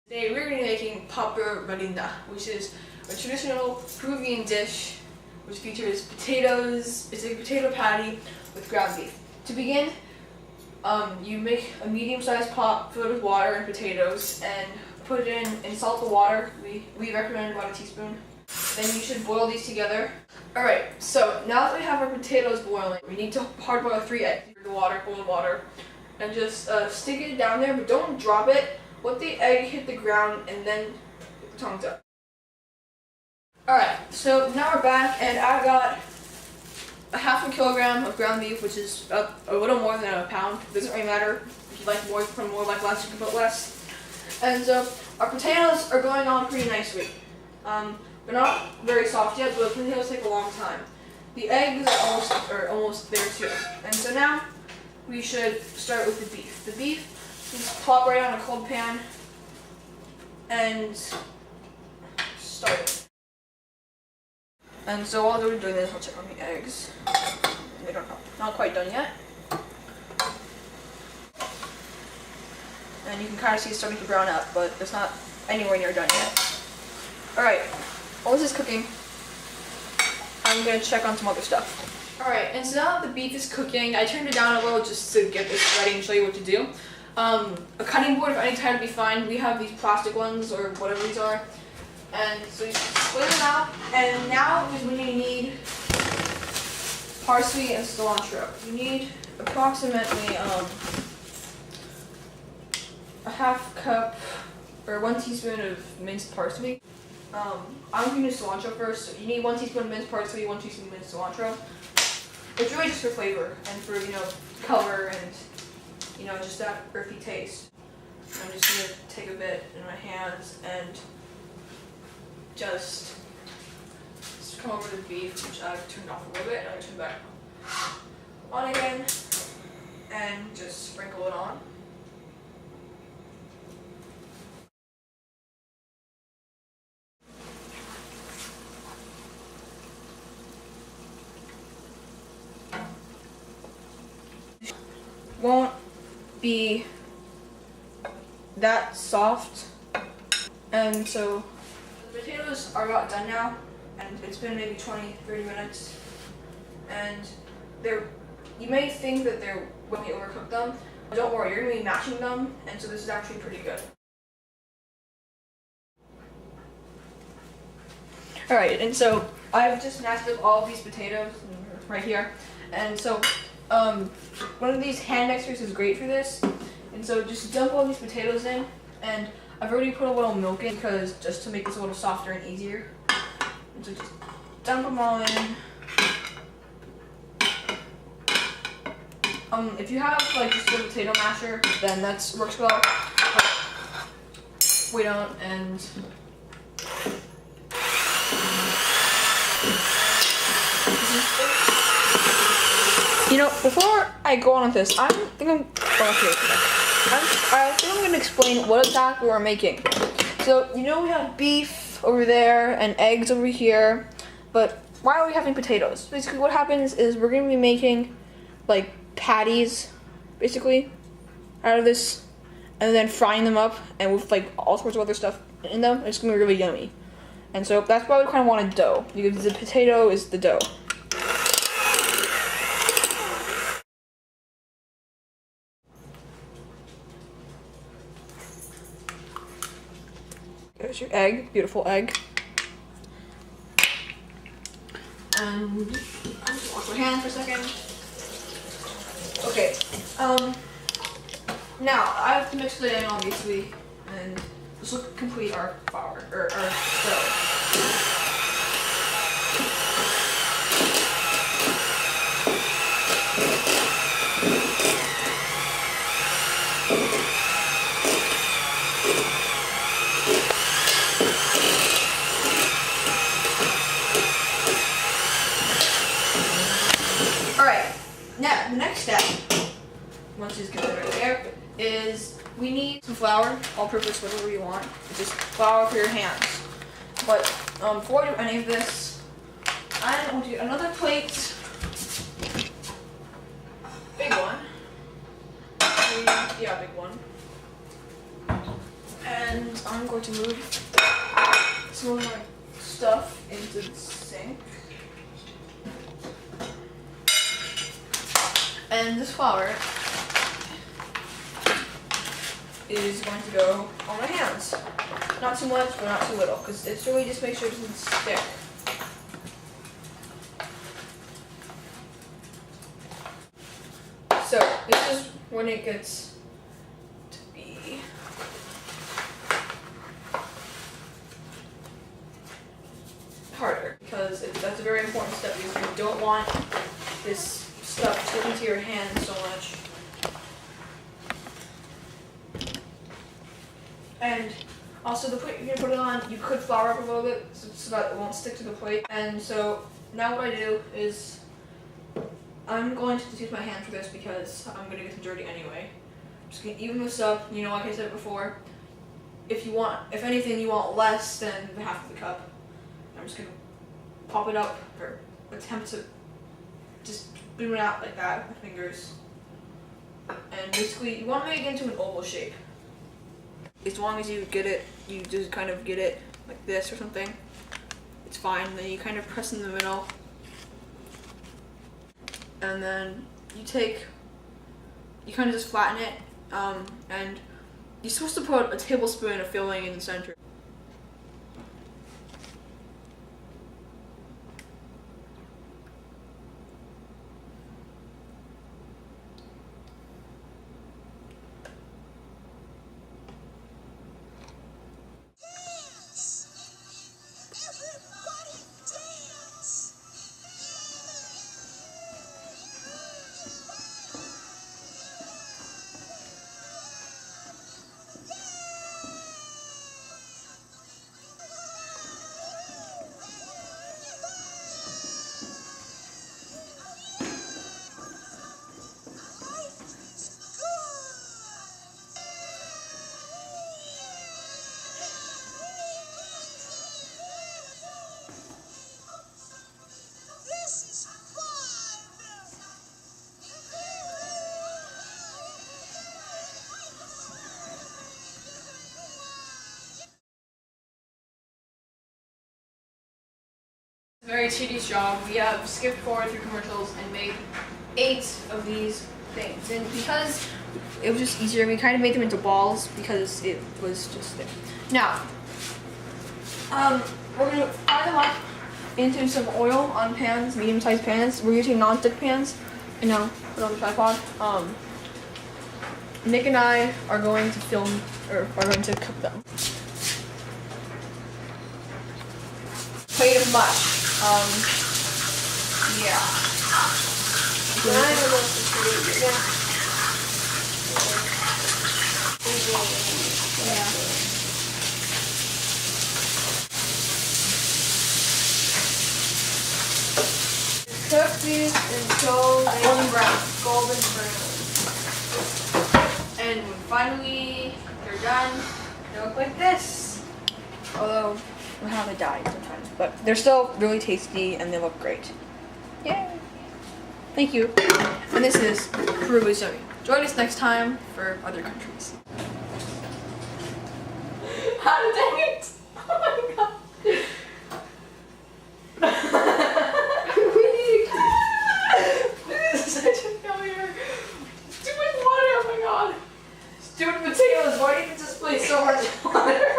Today we're going to be making papa marinda, which is a traditional Peruvian dish which features potatoes. It's a potato patty with ground beef. To begin, you make a medium-sized pot filled with water and potatoes and put it in and salt the water. We recommend about a teaspoon. Then you should boil these together. Alright, so now that we have our potatoes boiling, we need to hard boil 3 eggs. The water, boiled water, and just stick it down there, but don't drop it. Let the egg hit the ground and then put the tongs up. Alright, so now we're back and I got a ½ kilogram of ground beef, which is a little more than a pound. It doesn't really matter. If you like more, you can put more, like less, you can put less. And so our potatoes are going on pretty nicely. They're not very soft yet, but the potatoes take a long time. The eggs are almost there too. And so now we should start with the beef. The beef, just plop right on a cold pan and start it. And so while we're doing this, I'll check on the eggs. They don't not quite done yet. And you can kind of see it's starting to brown up, but it's not anywhere near done yet. Alright, while this is cooking, I'm going to check on some other stuff. Alright, and so now that the beef is cooking, I turned it down a little just to get this ready and show you what to do. A cutting board of any type would be fine. We have these plastic ones or whatever these are. And so you split them out, and now is when you need parsley and cilantro. You need approximately a ½ cup or 1 teaspoon of minced parsley. I'm going to use cilantro first. So you need 1 teaspoon of minced parsley, 1 teaspoon of minced cilantro. It's really just for flavor and for, color and, just that earthy taste. I'm just going to take a bit in my hands and just come over to the beef, which I've turned off a little bit, and I turn back on again, and just sprinkle it on. Won't be that soft, and so the potatoes are about done now, and it's been maybe 20-30 minutes, and you may think that they're when you overcook them, but don't worry, you're going to be mashing them, and so this is actually pretty good. Alright, and so I've just mashed up all of these potatoes right here, and so one of these hand mixers is great for this, and so just dump all these potatoes in, and I've already put a little milk in because just to make this a little softer and easier. And so just dump them all in. If you have just a potato masher, then that works well. But we don't, and before I go on with this, I think I'm going to explain what exactly we're making. So, we have beef over there and eggs over here, but why are we having potatoes? Basically, what happens is we're going to be making, patties, basically, out of this, and then frying them up, and with, all sorts of other stuff in them. It's going to be really yummy. And so, that's why we kind of want a dough, because the potato is the dough. There's your egg, beautiful egg. And I'm just wash my hands for a second. Okay, now I have to mix it in obviously, and this will complete our flour, or our dough. Now, the next step, once you get it right there, is we need some flour, all-purpose, whatever you want. Just flour for your hands. But before I do any of this, I want to get another plate, big one. Yeah, big one. And I'm going to move some of my stuff into the sink. And this flour is going to go on my hands. Not too much, but not too little, because it's really just make sure it doesn't stick. So this is when it gets to be harder, because that's a very important step, because you don't want this stuff sticking to your hands so much. And also the plate you're gonna put it on, you could flour up a little bit so that it won't stick to the plate. And so now what I do is I'm going to just use my hand for this because I'm gonna get them dirty anyway. I'm just gonna even this up. You know, like I said before, if anything, you want less than half of the cup. I'm just gonna pop it up or attempt to just boom it out like that with my fingers. And basically, you want to make it into an oval shape. As long as you get it, you just kind of get it like this or something, it's fine. Then you kind of press in the middle. And then you kind of just flatten it, and you're supposed to put a tablespoon of filling in the center. Very tedious job. We have skipped forward through commercials and made 8 of these things. And because it was just easier, we kind of made them into balls because it was just there. Now, we're going to fry them up into some oil on pans, medium-sized pans. We're using non-stick pans. And now, put it on the tripod. Nick and I are going to are going to cook them. Plate of mush. Yeah. Yeah. Cook these until they golden brown. And when finally they're done, they look like this. Although, how they died sometimes, but they're still really tasty and they look great. Yay! Thank you. And this is Peru is Yummy. Join us next time for other countries. How dang it! Oh my god. This is such a failure. Too much water, oh my god. Stupid potatoes, why do you just play so much water?